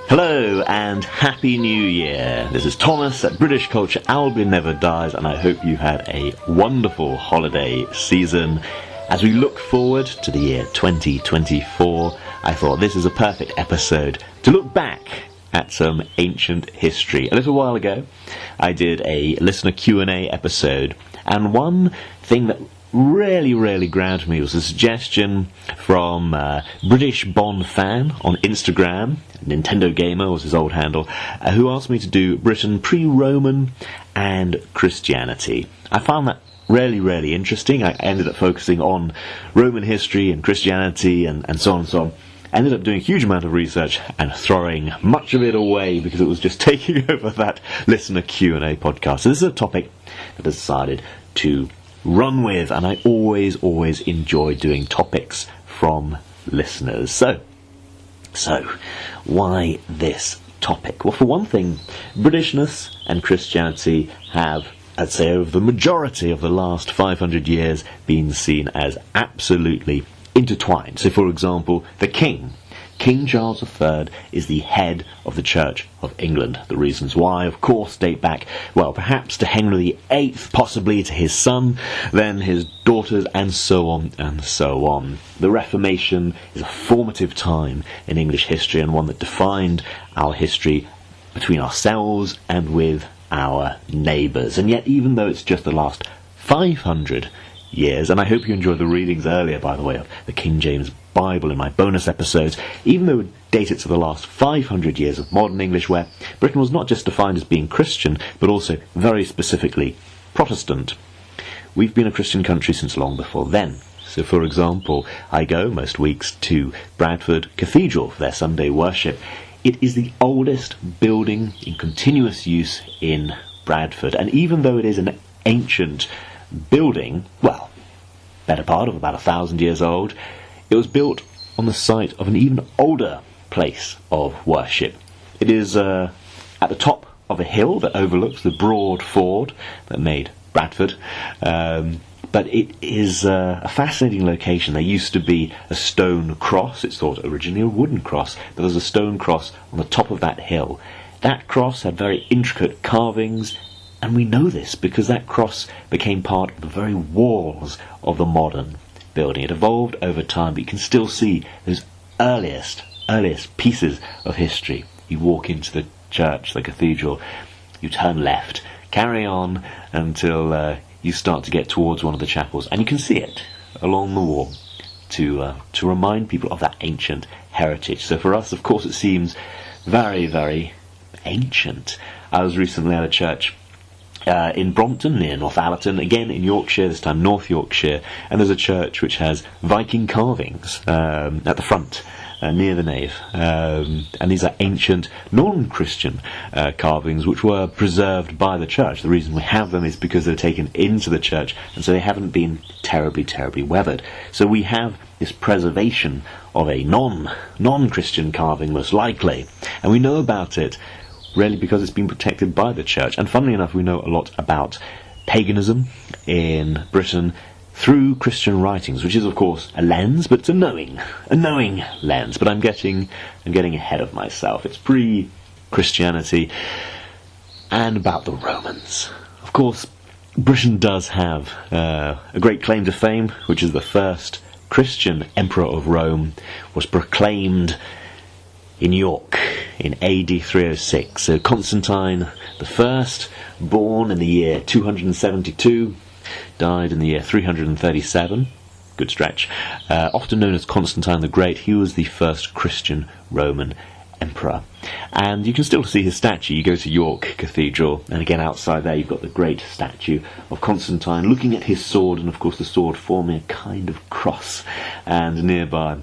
Hello and Happy New Year. This is Thomas at British Culture Albion Never Dies, and I hope you had a wonderful holiday season. As we look forward to the year 2024, I thought this is a perfect episode to look back at some ancient history. A little while ago, I did a listener Q&A episode, and one thing that really grabbed me was a suggestion from British Bond fan on Instagram, Nintendo Gamer was his old handle, who asked me to do Britain pre-Roman and Christianity. I found that really interesting. I ended up focusing on Roman history and Christianity and so on and so on. I ended up doing a huge amount of research and throwing much of it away because it was just taking over that listener Q&A podcast. So this is a topic that I decided to run with, and I always enjoy doing topics from listeners. So why this topic? Well, for one thing, Britishness and Christianity have, I'd say, over the majority of the last 500 years been seen as absolutely intertwined. So, for example, the King Charles III is the head of the Church of England. The reasons why, of course, date back, well, perhaps to Henry VIII, possibly to his son, then his daughters, and so on and so on. The Reformation is a formative time in English history and one that defined our history between ourselves and with our neighbours. And yet, even though it's just the last 500 years, and I hope you enjoyed the readings earlier, by the way, of the King James Bible in my bonus episodes, even though it dated to the last 500 years of modern English, where Britain was not just defined as being Christian, but also very specifically Protestant. We've been a Christian country since long before then. So, for example, I go most weeks to Bradford Cathedral for their Sunday worship. It is the oldest building in continuous use in Bradford, and even though it is an ancient building, well, better part of about 1,000 years old, it was built on the site of an even older place of worship. It is at the top of a hill that overlooks the broad ford that made Bradford, but it is a fascinating location. There used to be a stone cross. It's thought originally a wooden cross, but there's a stone cross on the top of that hill. That cross had very intricate carvings, and we know this because that cross became part of the very walls of the modern building. It evolved over time, but you can still see those earliest pieces of history. You walk into the church, the cathedral, you turn left, carry on until you start to get towards one of the chapels, and you can see it along the wall to remind people of that ancient heritage. So for us, of course, it seems very ancient. I was recently at a church in Brompton, near Northallerton, again in Yorkshire, this time North Yorkshire, and there's a church which has Viking carvings at the front, near the nave, and these are ancient non-Christian carvings which were preserved by the church. The reason we have them is because they're taken into the church, and so they haven't been terribly weathered. So we have this preservation of a non-Christian carving, most likely, and we know about it really because it's been protected by the church. And funnily enough, we know a lot about paganism in Britain through Christian writings, which is of course a lens, but it's a knowing lens. But I'm getting ahead of myself. It's pre-Christianity and about the Romans. Of course, Britain does have a great claim to fame, which is the first Christian emperor of Rome was proclaimed in York in AD 306. So Constantine I, born in the year 272, died in the year 337, good stretch, often known as Constantine the Great. He was the first Christian Roman emperor. And you can still see his statue. You go to York Cathedral, and again outside there you've got the great statue of Constantine looking at his sword, and of course the sword forming a kind of cross, and nearby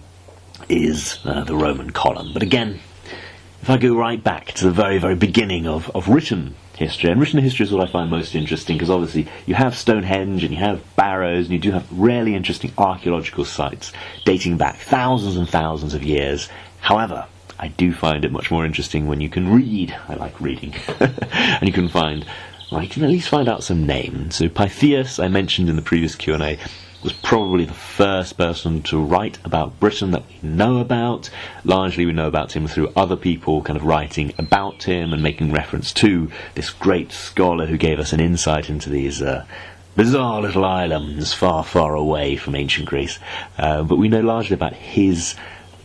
is the Roman column. But again, if I go right back to the very beginning of written history, and written history is what I find most interesting, because obviously you have Stonehenge and you have Barrows, and you do have really interesting archaeological sites dating back thousands and thousands of years. However, I do find it much more interesting when you can read. I like reading. And you can find, well, you can at least find out some names. So Pythias, I mentioned in the previous Q&A, was probably the first person to write about Britain that we know about. Largely we know about him through other people kind of writing about him and making reference to this great scholar who gave us an insight into these bizarre little islands far, far away from ancient Greece. But we know largely about his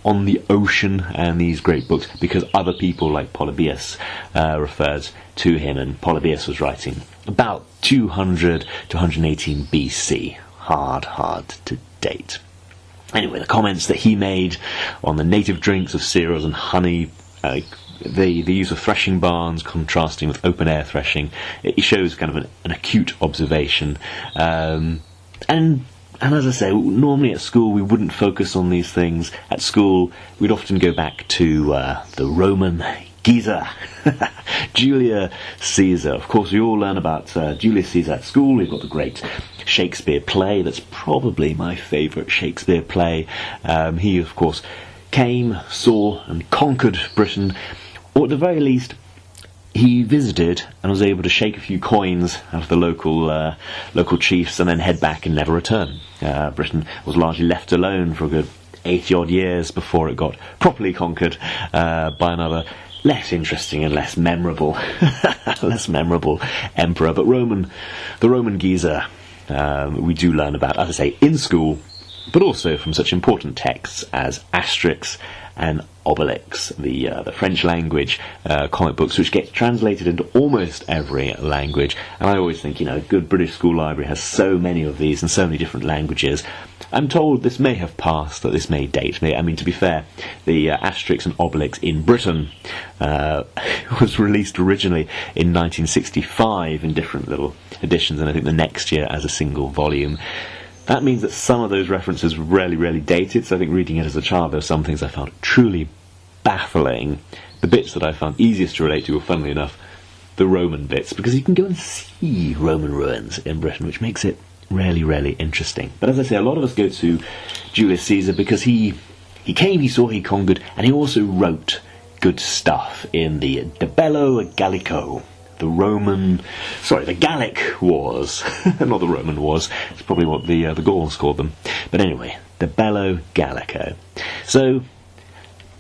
On the Ocean and these great books because other people like Polybius referred to him, and Polybius was writing about 200 to 118 BC. Hard to date. Anyway, the comments that he made on the native drinks of cereals and honey, the use of threshing barns contrasting with open-air threshing, it shows kind of an acute observation. And as I say, normally at school we wouldn't focus on these things. At school we'd often go back to the Roman Caesar, Julius Caesar. Of course, we all learn about Julius Caesar at school. We've got the great Shakespeare play. That's probably my favourite Shakespeare play. He, of course, came, saw and conquered Britain, or at the very least he visited and was able to shake a few coins out of the local chiefs and then head back and never return. Britain was largely left alone for a good 80-odd years before it got properly conquered by another less interesting and less memorable emperor. But the Roman Caesar we do learn about, as I say, in school, but also from such important texts as Asterix and Obelix, the French language comic books, which get translated into almost every language. And I always think, a good British school library has so many of these in so many different languages. I'm told this may have passed, that this may date. I mean, to be fair, the Asterix and Obelix in Britain was released originally in 1965 in different little editions, and I think the next year as a single volume. That means that some of those references were really dated, so I think reading it as a child, there were some things I found truly baffling. The bits that I found easiest to relate to were, funnily enough, the Roman bits, because you can go and see Roman ruins in Britain, which makes it really interesting. But as I say, a lot of us go to Julius Caesar because he came, he saw, he conquered, and he also wrote good stuff in the Bello Gallico, the Gallic Wars. Not the Roman Wars, it's probably what the Gauls called them. But anyway, the Bello Gallico. So,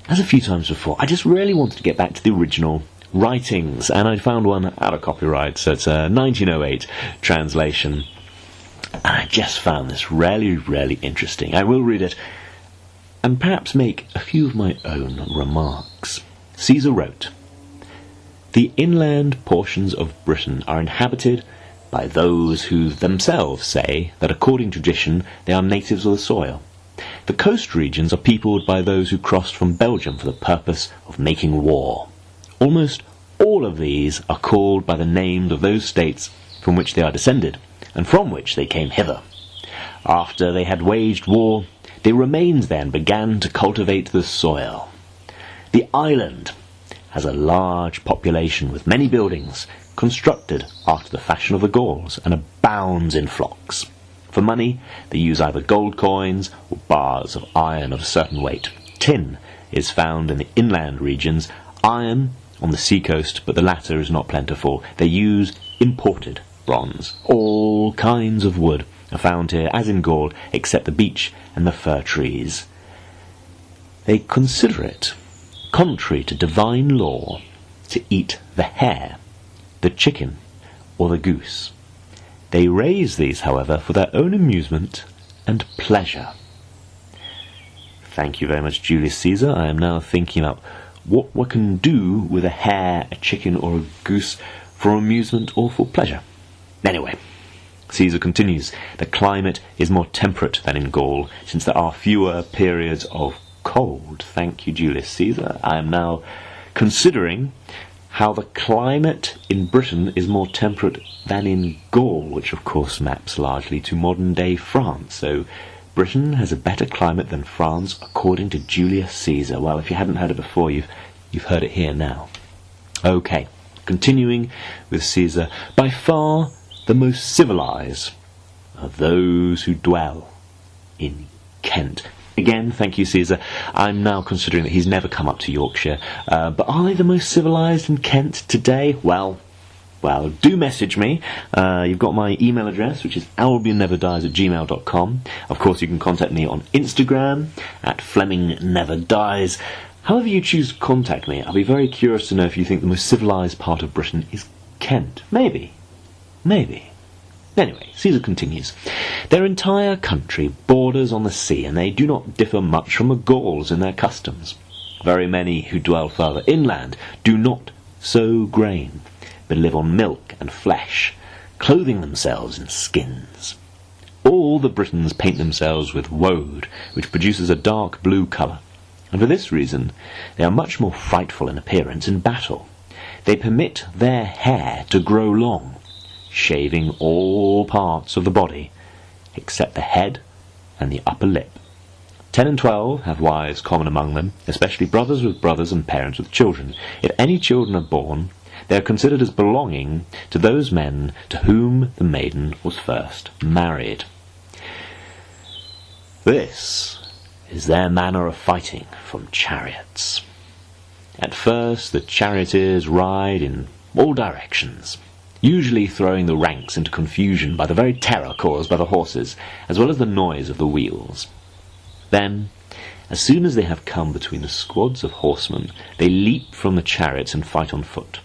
as a few times before, I just really wanted to get back to the original writings, and I found one out of copyright, so it's a 1908 translation. I just found this really interesting. I will read it and perhaps make a few of my own remarks. Caesar wrote, "The inland portions of Britain are inhabited by those who themselves say that according to tradition they are natives of the soil. The coast regions are peopled by those who crossed from Belgium for the purpose of making war. Almost all of these are called by the names of those states from which they are descended, and from which they came hither. After they had waged war, they remained there and began to cultivate the soil. The island has a large population with many buildings, constructed after the fashion of the Gauls, and abounds in flocks. For money, they use either gold coins or bars of iron of a certain weight. Tin is found in the inland regions, iron on the seacoast, but the latter is not plentiful. They use imported bronze. All kinds of wood are found here, as in Gaul, except the beech and the fir trees. They consider it contrary to divine law to eat the hare, the chicken, or the goose. They raise these, however, for their own amusement and pleasure." Thank you very much, Julius Caesar. I am now thinking about what one can do with a hare, a chicken, or a goose for amusement or for pleasure. Anyway, Caesar continues, "The climate is more temperate than in Gaul, since there are fewer periods of cold." Thank you, Julius Caesar. I am now considering how the climate in Britain is more temperate than in Gaul, which of course maps largely to modern-day France. So Britain has a better climate than France, according to Julius Caesar. Well, if you hadn't heard it before, you've heard it here now. Okay, continuing with Caesar. "By far the most civilized are those who dwell in Kent." Again, thank you, Caesar. I'm now considering that he's never come up to Yorkshire. But are they the most civilised in Kent today? Well, Well, do message me. You've got my email address, which is albionneverdies@gmail.com. Of course, you can contact me on Instagram at FlemingNeverDies. However you choose to contact me, I'll be very curious to know if you think the most civilised part of Britain is Kent. Maybe. Anyway, Caesar continues. Their entire country borders on the sea, and they do not differ much from the Gauls in their customs. Very many who dwell farther inland do not sow grain, but live on milk and flesh, clothing themselves in skins. All the Britons paint themselves with woad, which produces a dark blue colour, and for this reason they are much more frightful in appearance in battle. They permit their hair to grow long, shaving all parts of the body, except the head and the upper lip. 10 and 12 have wives common among them, especially brothers with brothers and parents with children. If any children are born, they are considered as belonging to those men to whom the maiden was first married. This is their manner of fighting from chariots. At first, the charioteers ride in all directions, usually throwing the ranks into confusion by the very terror caused by the horses, as well as the noise of the wheels. Then, as soon as they have come between the squads of horsemen, they leap from the chariots and fight on foot.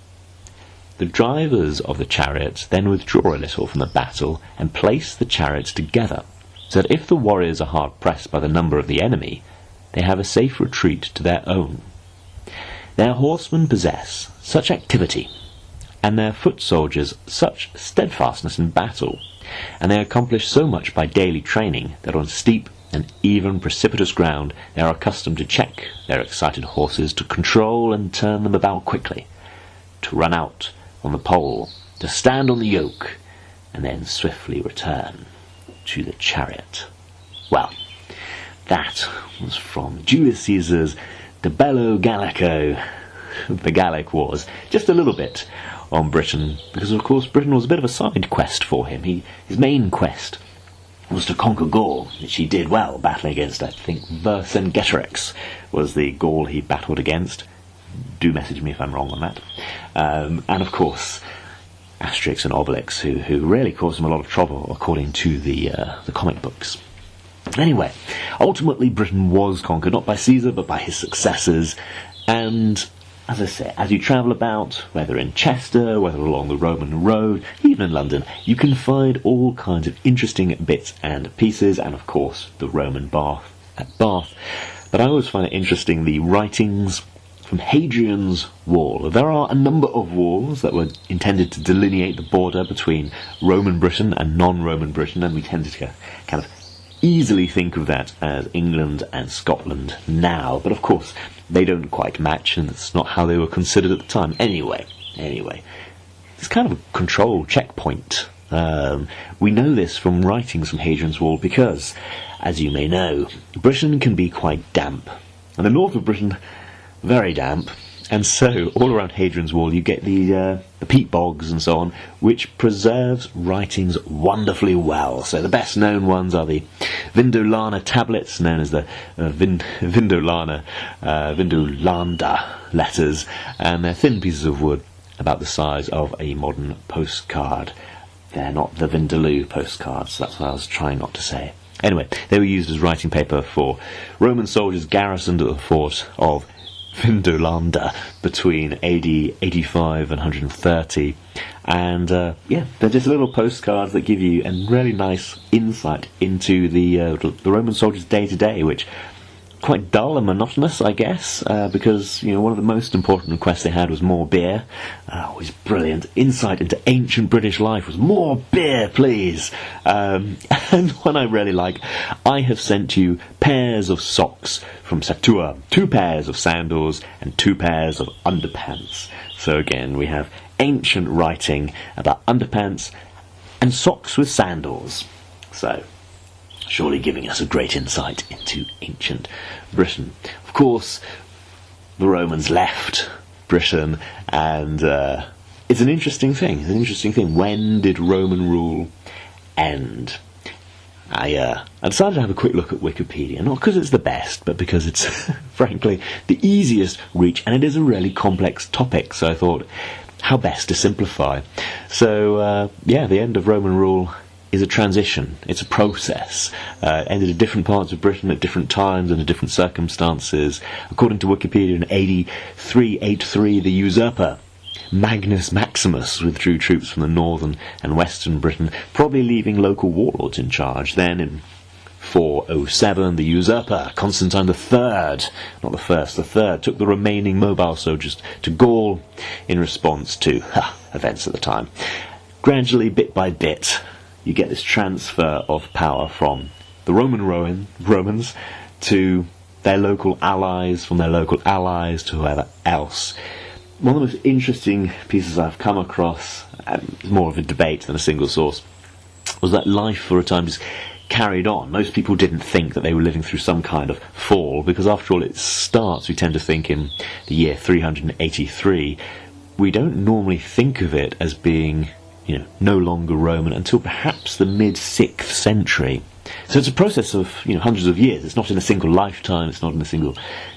The drivers of the chariots then withdraw a little from the battle and place the chariots together, so that if the warriors are hard pressed by the number of the enemy, they have a safe retreat to their own. Their horsemen possess such activity, and their foot soldiers such steadfastness in battle, and they accomplish so much by daily training, that on steep and even precipitous ground they are accustomed to check their excited horses, to control and turn them about quickly, to run out on the pole, to stand on the yoke, and then swiftly return to the chariot. Well, that was from Julius Caesar's De Bello Gallico, the Gallic Wars. Just a little bit on Britain, because of course Britain was a bit of a side quest for him. His main quest was to conquer Gaul, which he did well, battling against, I think, Vercingetorix was the Gaul he battled against. Do message me if I'm wrong on that. And of course, Asterix and Obelix, who really caused him a lot of trouble, according to the comic books. Anyway, ultimately Britain was conquered, not by Caesar, but by his successors, and as I say, as you travel about, whether in Chester, whether along the Roman road, even in London, you can find all kinds of interesting bits and pieces, and of course the Roman bath at Bath. But I always find it interesting, the writings from Hadrian's Wall. There are a number of walls that were intended to delineate the border between Roman Britain and non-Roman Britain, and we tend to kind of easily think of that as England and Scotland now, but of course they don't quite match, and that's not how they were considered at the time. Anyway, it's kind of a control checkpoint. We know this from writings from Hadrian's Wall because, as you may know, Britain can be quite damp, and the north of Britain very damp, and so all around Hadrian's Wall you get the peat bogs and so on, which preserves writings wonderfully well. So the best known ones are the Vindolanda tablets, known as the Vindolanda letters, and they're thin pieces of wood about the size of a modern postcard. They're not the Vindaloo postcards, that's what I was trying not to say. Anyway, they were used as writing paper for Roman soldiers garrisoned at the fort of Vindolanda between AD 85 and 130, and they're just little postcards that give you a really nice insight into the Roman soldiers' day-to-day, which quite dull and monotonous, I guess, because one of the most important requests they had was more beer. Always brilliant. Insight into ancient British life was more beer, please. And one I really like, I have sent you pairs of socks from Satua, 2 pairs of sandals, and 2 pairs of underpants. So again, we have ancient writing about underpants and socks with sandals. So surely giving us a great insight into ancient Britain. Of course, the Romans left Britain, and it's an interesting thing. When did Roman rule end? I decided to have a quick look at Wikipedia, not because it's the best, but because it's, frankly, the easiest reach, and it is a really complex topic, so I thought how best to simplify. So, the end of Roman rule is a transition. It's a process. Ended in different parts of Britain at different times and in different circumstances. According to Wikipedia, in AD 383, the usurper Magnus Maximus withdrew troops from the northern and western Britain, probably leaving local warlords in charge. Then, in 407, the usurper, Constantine III, not the first, the third, took the remaining mobile soldiers to Gaul in response to events at the time. Gradually, bit by bit, you get this transfer of power from the Romans to their local allies, from their local allies to whoever else. One of the most interesting pieces I've come across, more of a debate than a single source, was that life for a time just carried on. Most people didn't think that they were living through some kind of fall, because after all it starts, we tend to think in the year 383. We don't normally think of it as being, no longer Roman until perhaps the mid-6th century. So it's a process of, hundreds of years. It's not in a single lifetime, it's not in a single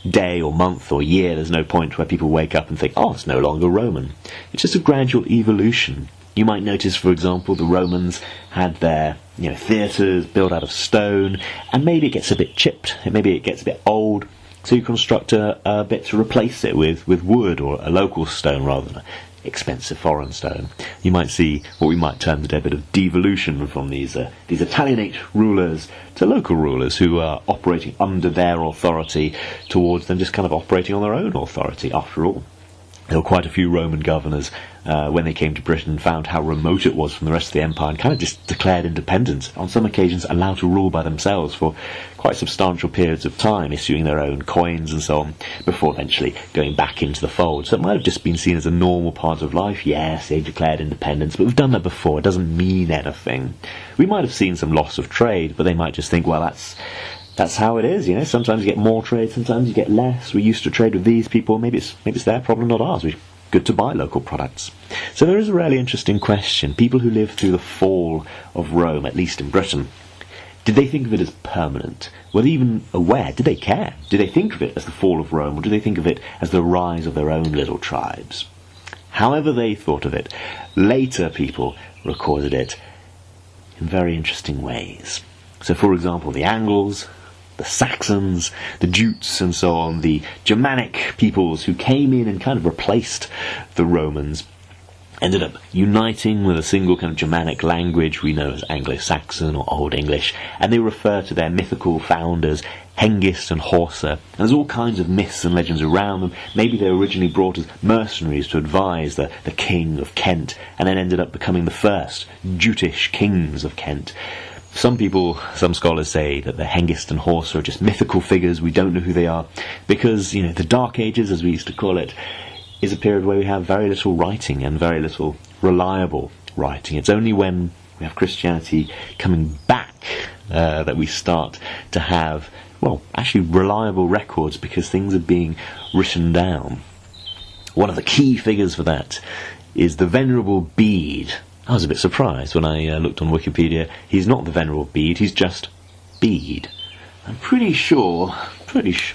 day or month or year. There's no point where people wake up and think, it's no longer Roman. It's just a gradual evolution. You might notice, for example, the Romans had their, theatres built out of stone, and maybe it gets a bit chipped, maybe it gets a bit old, so you construct a bit to replace it with wood or a local stone rather than expensive foreign stone. You might see what we might term today a bit of devolution from these Italianate rulers to local rulers who are operating under their authority towards them just kind of operating on their own authority. After all, there were quite a few Roman governors when they came to Britain, found how remote it was from the rest of the empire, and kind of just declared independence, on some occasions allowed to rule by themselves for quite substantial periods of time, issuing their own coins and so on, before eventually going back into the fold. So it might have just been seen as a normal part of life. Yes, they declared independence, but we've done that before. It doesn't mean anything. We might have seen some loss of trade, but they might just think, well, that's how it is, Sometimes you get more trade, sometimes you get less. We used to trade with these people. Maybe it's their problem, not ours. We're good to buy local products. So there is a really interesting question. People who lived through the fall of Rome, at least in Britain, did they think of it as permanent? Were they even aware? Did they care? Did they think of it as the fall of Rome, or did they think of it as the rise of their own little tribes? However they thought of it, later people recorded it in very interesting ways. So, for example, the Angles, the Saxons, the Jutes, and so on, the Germanic peoples who came in and kind of replaced the Romans, ended up uniting with a single kind of Germanic language we know as Anglo-Saxon or Old English, and they refer to their mythical founders, Hengist and Horsa. And there's all kinds of myths and legends around them. Maybe they were originally brought as mercenaries to advise the king of Kent, and then ended up becoming the first Jutish kings of Kent. Some scholars say that the Hengist and Horsa are just mythical figures. We don't know who they are, because, the Dark Ages, as we used to call it, is a period where we have very little writing and very little reliable writing. It's only when we have Christianity coming back that we start to have, actually reliable records, because things are being written down. One of the key figures for that is the Venerable Bede. I was a bit surprised when I looked on Wikipedia. He's not the Venerable Bede, he's just Bede. I'm pretty sure he's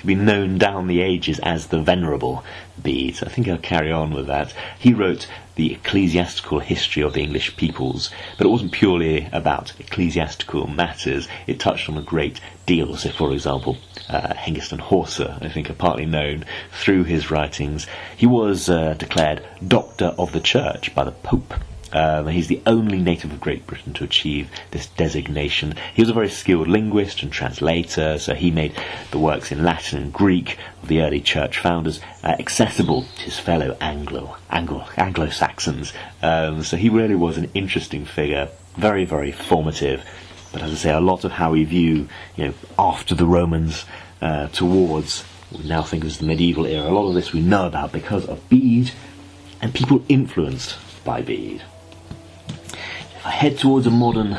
been known down the ages as the Venerable Bede. So I think I'll carry on with that. He wrote the ecclesiastical history of the English peoples, but it wasn't purely about ecclesiastical matters. It touched on a great deal. So, for example, Hengist and Horsa, I think, are partly known through his writings. He was declared Doctor of the Church by the Pope. He's the only native of Great Britain to achieve this designation. He was a very skilled linguist and translator, so he made the works in Latin and Greek of the early church founders accessible to his fellow Anglo-Saxons. So he really was an interesting figure, very, very formative. But as I say, a lot of how we view, after the Romans towards what we now think of as the medieval era, a lot of this we know about because of Bede and people influenced by Bede. If I head towards a modern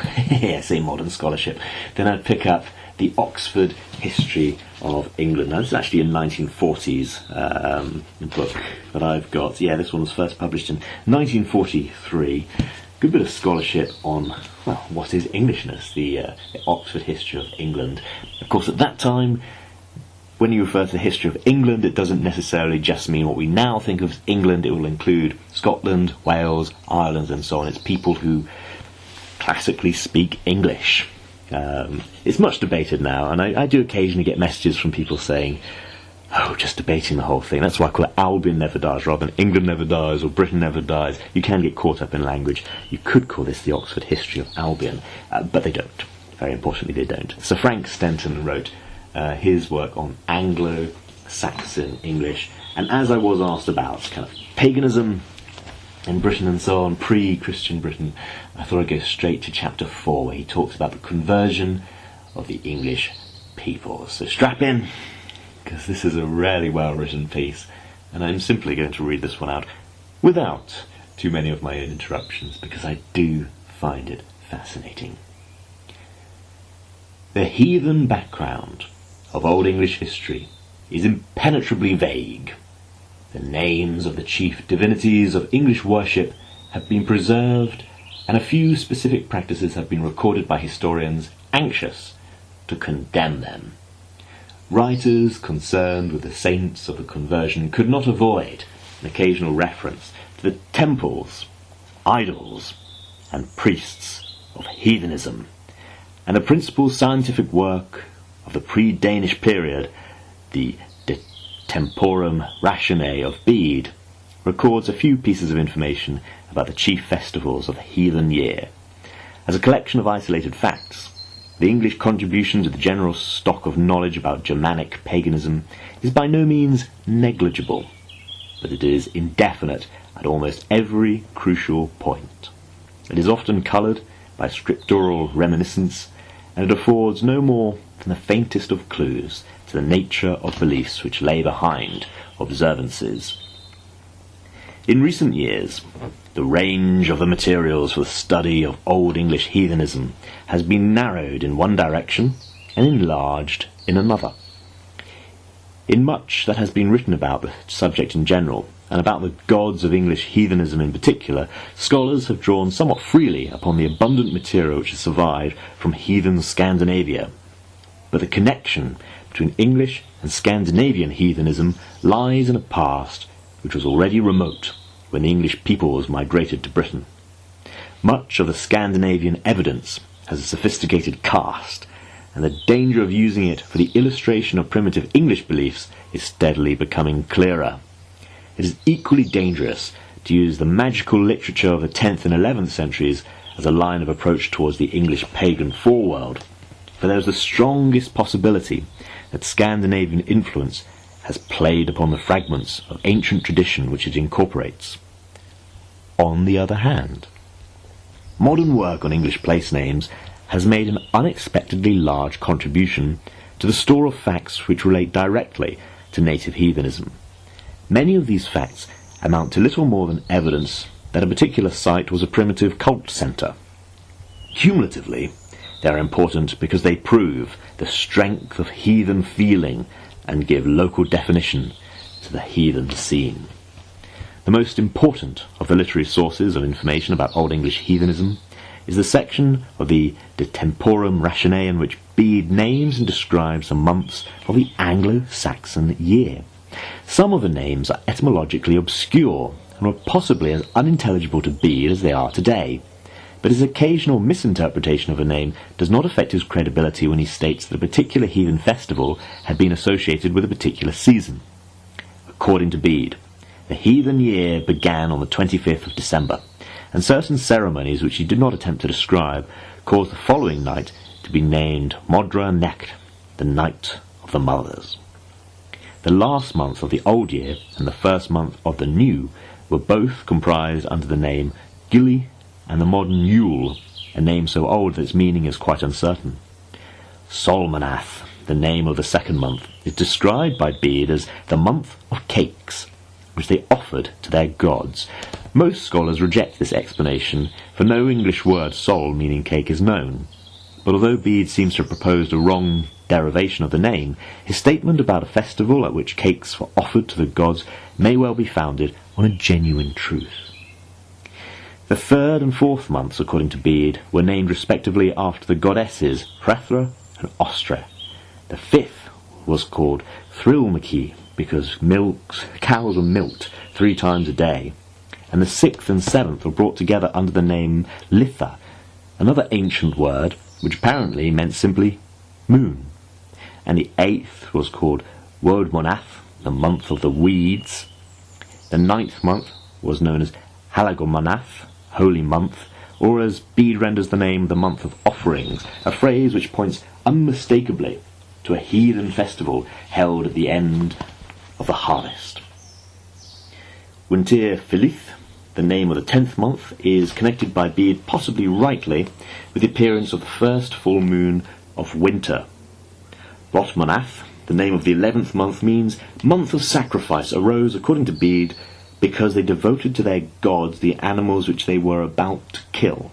scholarship, then I'd pick up the Oxford History of England. Now, this is actually a 1940s book that I've got. Yeah, this one was first published in 1943. Good bit of scholarship on, what is Englishness, the Oxford History of England. Of course, at that time, when you refer to the history of England, it doesn't necessarily just mean what we now think of as England. It will include Scotland, Wales, Ireland, and so on. It's people who classically speak English. It's much debated now, and I do occasionally get messages from people saying, oh, just debating the whole thing. That's why I call it Albion Never Dies rather than England Never Dies or Britain Never Dies. You can get caught up in language. You could call this the Oxford History of Albion, but they don't. Very importantly, they don't. Sir Frank Stenton wrote his work on Anglo-Saxon English, and as I was asked about kind of paganism in Britain and so on, pre-Christian Britain, I thought I'd go straight to chapter 4, where he talks about the conversion of the English people. So strap in, because this is a really well-written piece, and I'm simply going to read this one out without too many of my own interruptions, because I do find it fascinating. The heathen background of Old English history is impenetrably vague. The names of the chief divinities of English worship have been preserved, and a few specific practices have been recorded by historians anxious to condemn them. Writers concerned with the saints of the conversion could not avoid an occasional reference to the temples, idols, and priests of heathenism, and the principal scientific work of the pre-Danish period, the De Temporum Rationae of Bede, records a few pieces of information about the chief festivals of the heathen year. As a collection of isolated facts, the English contribution to the general stock of knowledge about Germanic paganism is by no means negligible, but it is indefinite at almost every crucial point. It is often coloured by scriptural reminiscence, and it affords no more than the faintest of clues to the nature of beliefs which lay behind observances. In recent years, the range of the materials for the study of Old English heathenism has been narrowed in one direction and enlarged in another. In much that has been written about the subject in general, and about the gods of English heathenism in particular, scholars have drawn somewhat freely upon the abundant material which has survived from heathen Scandinavia. But the connection between English and Scandinavian heathenism lies in a past which was already remote when the English peoples migrated to Britain. Much of the Scandinavian evidence has a sophisticated cast, and the danger of using it for the illustration of primitive English beliefs is steadily becoming clearer. It is equally dangerous to use the magical literature of the 10th and 11th centuries as a line of approach towards the English pagan foreworld, for there is the strongest possibility that Scandinavian influence has played upon the fragments of ancient tradition which it incorporates. On the other hand, modern work on English place names has made an unexpectedly large contribution to the store of facts which relate directly to native heathenism. Many of these facts amount to little more than evidence that a particular site was a primitive cult centre. Cumulatively, they are important because they prove the strength of heathen feeling and give local definition to the heathen scene. The most important of the literary sources of information about Old English heathenism is the section of the De Temporum Rationae in which Bede names and describes the months of the Anglo-Saxon year. Some of the names are etymologically obscure and were possibly as unintelligible to Bede as they are today, but his occasional misinterpretation of a name does not affect his credibility when he states that a particular heathen festival had been associated with a particular season. According to Bede, the heathen year began on the 25th of December, and certain ceremonies which he did not attempt to describe caused the following night to be named Modra Necht, the Night of the Mothers. The last month of the old year and the first month of the new were both comprised under the name Gilly, and the modern Yule, a name so old that its meaning is quite uncertain. Solmanath, the name of the second month, is described by Bede as the month of cakes, which they offered to their gods. Most scholars reject this explanation, for no English word sol meaning cake is known. But although Bede seems to have proposed a wrong derivation of the name, his statement about a festival at which cakes were offered to the gods may well be founded on a genuine truth. The third and fourth months, according to Bede, were named respectively after the goddesses Hrethra and Ostre. The fifth was called Thrilmachy, because cows were milked 3 times a day. And the 6th and 7th were brought together under the name Litha, another ancient word which apparently meant simply moon. And the 8th was called Wodmonath, the month of the weeds. The 9th month was known as Halagomonath, holy month, or as Bede renders the name, the month of offerings, a phrase which points unmistakably to a heathen festival held at the end of the harvest. Winter Philith, the name of the 10th month, is connected by Bede, possibly rightly, with the appearance of the first full moon of winter. Rotmonath, the name of the 11th month, means month of sacrifice, arose, according to Bede, because they devoted to their gods the animals which they were about to kill.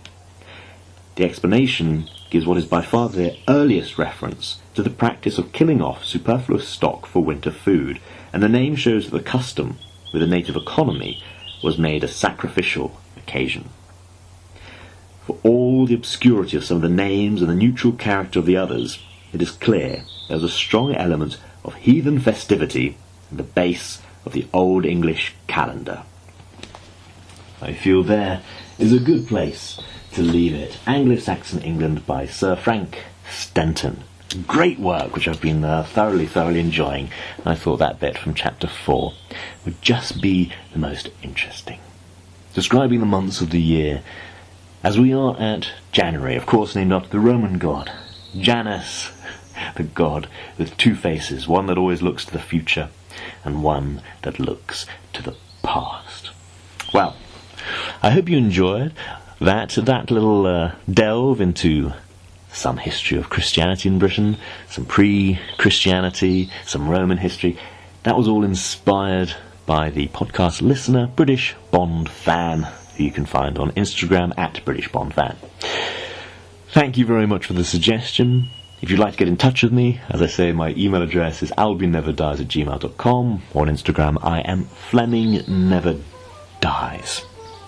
The explanation gives what is by far the earliest reference to the practice of killing off superfluous stock for winter food, and the name shows that the custom, with a native economy, was made a sacrificial occasion. For all the obscurity of some of the names and the neutral character of the others, it is clear there was a strong element of heathen festivity at the base of the Old English calendar. I feel there is a good place to leave it. Anglo-Saxon England by Sir Frank Stenton. Great work, which I've been thoroughly enjoying. And I thought that bit from chapter 4 would just be the most interesting. Describing the months of the year, as we are at January, of course named after the Roman god, Janus, the god with 2 faces, one that always looks to the future and one that looks to the past. Well, I hope you enjoyed that little delve into some history of Christianity in Britain, some pre-Christianity, some Roman history. That was all inspired by the podcast listener, British Bond Fan, who you can find on Instagram at British Bond Fan. Thank you very much for the suggestion. If you'd like to get in touch with me, as I say, my email address is albionneverdies@gmail.com, or on Instagram I am FlemingNeverDies.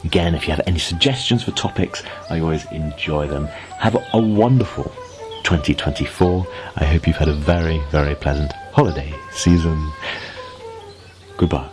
Again, if you have any suggestions for topics, I always enjoy them. Have a wonderful 2024. I hope you've had a very pleasant holiday season. Goodbye.